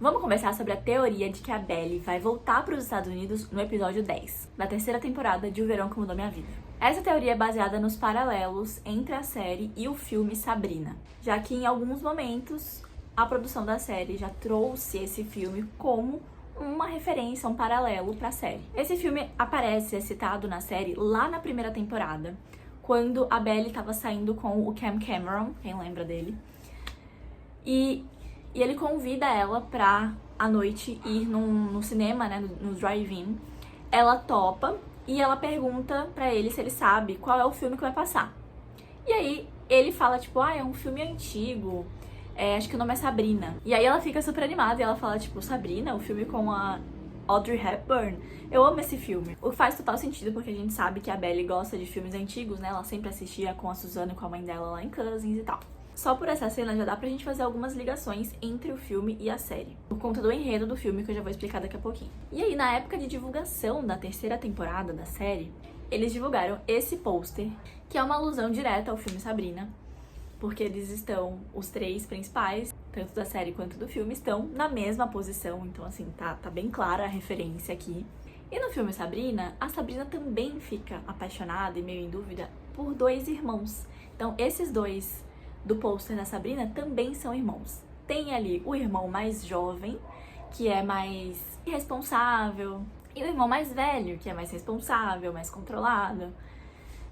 Vamos conversar sobre a teoria de que a Belly vai voltar para os Estados Unidos no episódio 10, da terceira temporada de O Verão que Mudou Minha Vida. Essa teoria é baseada nos paralelos entre a série e o filme Sabrina, já que em alguns momentos a produção da série já trouxe esse filme como uma referência, um paralelo para a série. Esse filme aparece, é citado na série lá na primeira temporada, quando a Belly estava saindo com o Cam Cameron, quem lembra dele, e ele convida ela pra, à noite, ir no cinema, né, no drive-in. Ela topa e ela pergunta pra ele se ele sabe qual é o filme que vai passar. E aí ele fala, tipo, é um filme antigo, acho que o nome é Sabrina. E aí ela fica super animada e ela fala, tipo, Sabrina, o filme com a Audrey Hepburn? Eu amo esse filme. O que faz total sentido, porque a gente sabe que a Belly gosta de filmes antigos, né? Ela sempre assistia com a Suzana e com a mãe dela lá em Cousins e tal. Só por essa cena já dá pra gente fazer algumas ligações entre o filme e a série, por conta do enredo do filme, que eu já vou explicar daqui a pouquinho. E aí, na época de divulgação da terceira temporada da série, eles divulgaram esse pôster, que é uma alusão direta ao filme Sabrina, porque eles estão, os três principais, tanto da série quanto do filme, estão na mesma posição, então assim, tá bem clara a referência aqui. E no filme Sabrina, a Sabrina também fica apaixonada e meio em dúvida por dois irmãos. Então, esses dois do pôster da Sabrina também são irmãos. Tem ali o irmão mais jovem, que é mais irresponsável, e o irmão mais velho, que é mais responsável, mais controlado.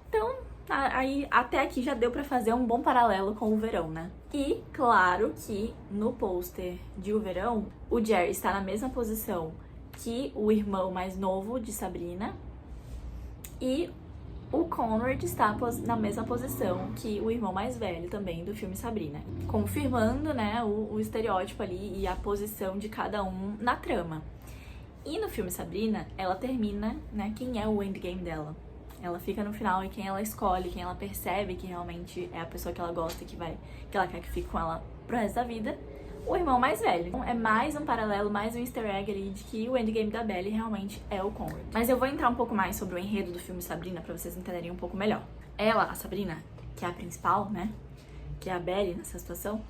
Então, aí até aqui já deu pra fazer um bom paralelo com o Verão, né? E claro que no pôster de O Verão, o Jerry está na mesma posição que o irmão mais novo de Sabrina, e o Conrad está na mesma posição que o irmão mais velho também do filme Sabrina, confirmando, né, o estereótipo ali e a posição de cada um na trama. E no filme Sabrina, ela termina, né, quem é o endgame dela. Ela fica no final e quem ela escolhe, quem ela percebe que realmente é a pessoa que ela gosta, que ela quer que fique com ela pro resto da vida, o irmão mais velho. Então, é mais um paralelo, mais um easter egg ali de que o endgame da Belly realmente é o Conrad. Mas eu vou entrar um pouco mais sobre o enredo do filme Sabrina pra vocês entenderem um pouco melhor. Ela, a Sabrina, que é a principal, né, que é a Belly nessa situação,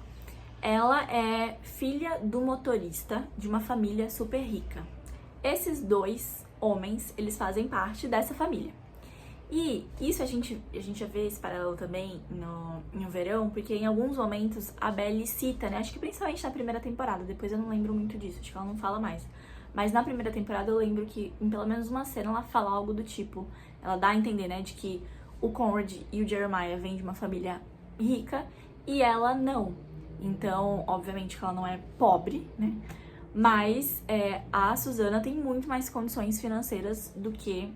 ela é filha do motorista de uma família super rica. Esses dois homens, eles fazem parte dessa família. E isso a gente já vê esse paralelo também no Verão, porque em alguns momentos a Belly cita, né? Acho que principalmente na primeira temporada, depois eu não lembro muito disso, acho que ela não fala mais. Mas na primeira temporada eu lembro que em pelo menos uma cena ela fala algo do tipo, ela dá a entender, né, de que o Conrad e o Jeremiah vêm de uma família rica e ela não. Então, obviamente que ela não é pobre, né? Mas a Susana tem muito mais condições financeiras do que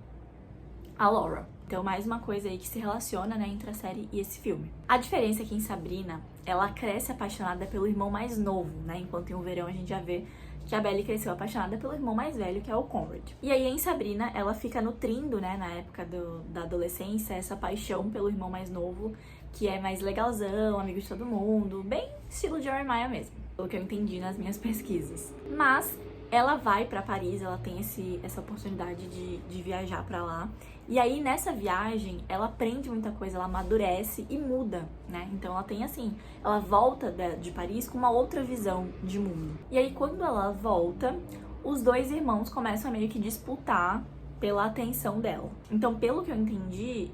a Laura. Então, mais uma coisa aí que se relaciona, né, entre a série e esse filme. A diferença é que em Sabrina, ela cresce apaixonada pelo irmão mais novo, né? Enquanto em O Verão a gente já vê que a Belly cresceu apaixonada pelo irmão mais velho, que é o Conrad. E aí, em Sabrina, ela fica nutrindo, né, na época da adolescência, essa paixão pelo irmão mais novo, que é mais legalzão, amigo de todo mundo, bem estilo Jeremiah mesmo, pelo que eu entendi nas minhas pesquisas. Mas ela vai pra Paris, ela tem essa oportunidade de viajar pra lá. E aí, nessa viagem, ela aprende muita coisa, ela amadurece e muda, né? Então, ela tem assim, ela volta de Paris com uma outra visão de mundo. E aí, quando ela volta, os dois irmãos começam a meio que disputar pela atenção dela. Então, pelo que eu entendi,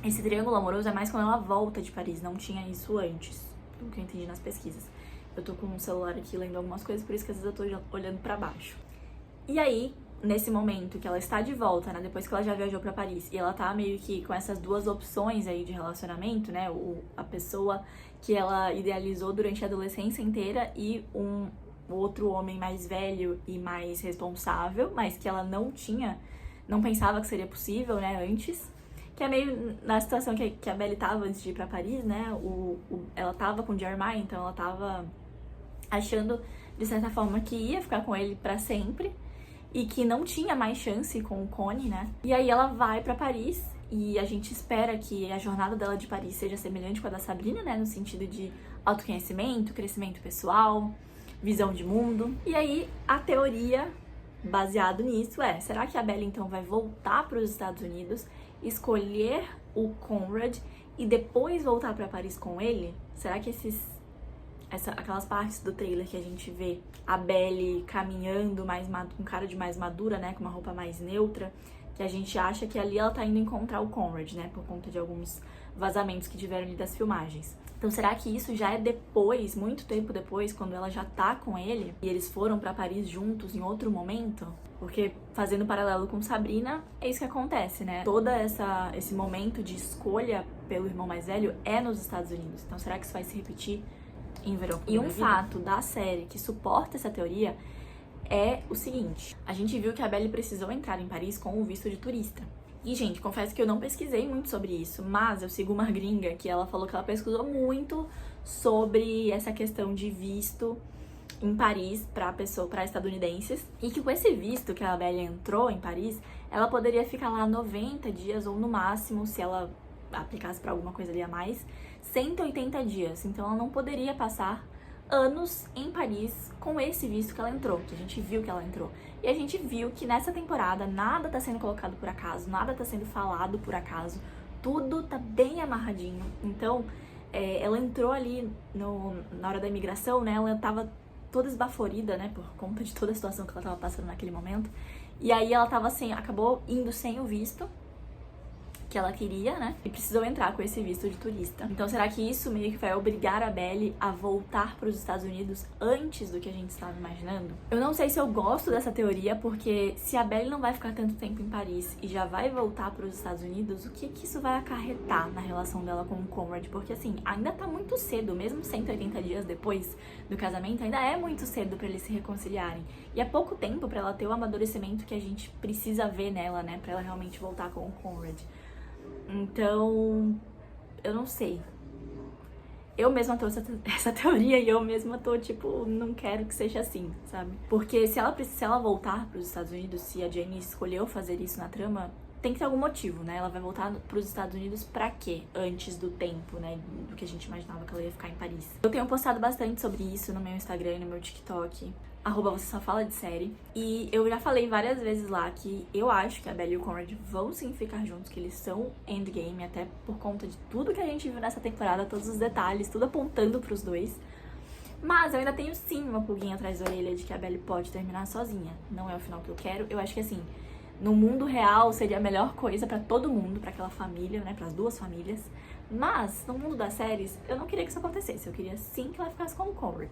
esse triângulo amoroso é mais quando ela volta de Paris, não tinha isso antes, pelo que eu entendi nas pesquisas. Eu tô com o celular aqui lendo algumas coisas, por isso que às vezes eu tô olhando pra baixo. E aí, nesse momento que ela está de volta, né, depois que ela já viajou pra Paris, e ela tá meio que com essas duas opções aí de relacionamento, né, a pessoa que ela idealizou durante a adolescência inteira e um outro homem mais velho e mais responsável, mas que ela não pensava que seria possível, né, antes. Que é meio na situação que a Belly tava antes de ir pra Paris, né, ela tava com o Jeremiah, então ela tava achando, de certa forma, que ia ficar com ele pra sempre e que não tinha mais chance com o Connie, né? E aí ela vai pra Paris e a gente espera que a jornada dela de Paris seja semelhante com a da Sabrina, né? No sentido de autoconhecimento, crescimento pessoal, visão de mundo. E aí a teoria baseado nisso será que a Belly então vai voltar para os Estados Unidos, escolher o Conrad e depois voltar para Paris com ele? Será que aquelas partes do trailer que a gente vê a Belly caminhando com cara de mais madura, né, com uma roupa mais neutra, que a gente acha que ali ela tá indo encontrar o Conrad, né, por conta de alguns vazamentos que tiveram ali das filmagens. Então será que isso já é depois, muito tempo depois, quando ela já tá com ele e eles foram pra Paris juntos em outro momento? Porque fazendo paralelo com Sabrina, é isso que acontece, né? Todo esse momento de escolha pelo irmão mais velho é nos Estados Unidos. Então será que isso vai se repetir em Verão com Minha Vida? E um fato da série que suporta essa teoria é o seguinte: a gente viu que a Belly precisou entrar em Paris com o visto de turista. E, gente, confesso que eu não pesquisei muito sobre isso, mas eu sigo uma gringa que ela falou que ela pesquisou muito sobre essa questão de visto em Paris para estadunidenses, e que com esse visto que a Belly entrou em Paris, ela poderia ficar lá 90 dias ou no máximo, se ela aplicasse para alguma coisa ali a mais, 180 dias. Então ela não poderia passar anos em Paris com esse visto que ela entrou, que a gente viu que ela entrou. E a gente viu que nessa temporada nada tá sendo colocado por acaso, nada tá sendo falado por acaso, tudo tá bem amarradinho. Então, ela entrou ali na hora da imigração, né, ela tava toda esbaforida, né, por conta de toda a situação que ela tava passando naquele momento. E aí ela acabou indo sem o visto que ela queria, né? E precisou entrar com esse visto de turista. Então será que isso meio que vai obrigar a Belly a voltar para os Estados Unidos antes do que a gente estava imaginando? Eu não sei se eu gosto dessa teoria, porque se a Belly não vai ficar tanto tempo em Paris e já vai voltar para os Estados Unidos, o que isso vai acarretar na relação dela com o Conrad? Porque assim, ainda tá muito cedo, mesmo 180 dias depois do casamento, ainda é muito cedo para eles se reconciliarem. E é pouco tempo para ela ter o amadurecimento que a gente precisa ver nela, né? Para ela realmente voltar com o Conrad. Então, eu não sei. Eu mesma trouxe essa teoria e eu mesma tô, tipo, não quero que seja assim, sabe? Porque se ela voltar pros Estados Unidos, se a Jamie escolheu fazer isso na trama, tem que ter algum motivo, né? Ela vai voltar pros Estados Unidos pra quê? Antes do tempo, né? Do que a gente imaginava que ela ia ficar em Paris. Eu tenho postado bastante sobre isso no meu Instagram e no meu TikTok. @você só fala de série. E eu já falei várias vezes lá que eu acho que a Belly e o Conrad vão sim ficar juntos, que eles são endgame, até por conta de tudo que a gente viu nessa temporada, todos os detalhes, tudo apontando pros dois. Mas eu ainda tenho sim uma pulguinha atrás da orelha de que a Belly pode terminar sozinha. Não é o final que eu quero. Eu acho que assim, no mundo real seria a melhor coisa pra todo mundo, pra aquela família, né, pras duas famílias. Mas no mundo das séries, eu não queria que isso acontecesse. Eu queria sim que ela ficasse com o Conrad.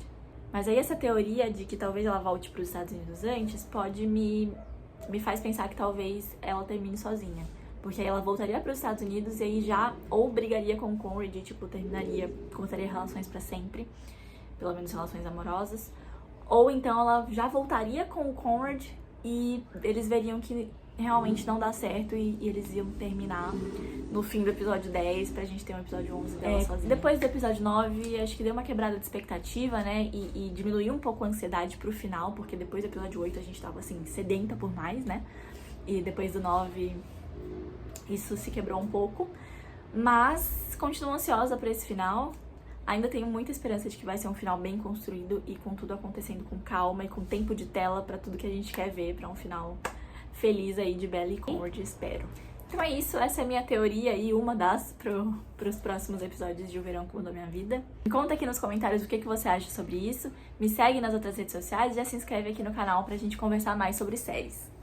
Mas aí essa teoria de que talvez ela volte para os Estados Unidos antes me faz pensar que talvez ela termine sozinha. Porque aí ela voltaria para os Estados Unidos e aí já ou brigaria com o Conrad, tipo, cortaria relações para sempre, pelo menos relações amorosas. Ou então ela já voltaria com o Conrad e eles veriam que realmente não dá certo e eles iam terminar no fim do episódio 10 pra gente ter um episódio 11 dela sozinha. Depois do episódio 9, acho que deu uma quebrada de expectativa, né? E diminuiu um pouco a ansiedade pro final, porque depois do episódio 8 a gente tava, assim, sedenta por mais, né? E depois do 9, isso se quebrou um pouco. Mas continuo ansiosa pra esse final. Ainda tenho muita esperança de que vai ser um final bem construído e com tudo acontecendo com calma e com tempo de tela pra tudo que a gente quer ver, pra um final feliz aí de Belly e Conrad, espero. Então é isso, essa é a minha teoria e uma das pros próximos episódios de O Verão que Mudou Minha Vida. Me conta aqui nos comentários o que você acha sobre isso, me segue nas outras redes sociais e já se inscreve aqui no canal pra gente conversar mais sobre séries.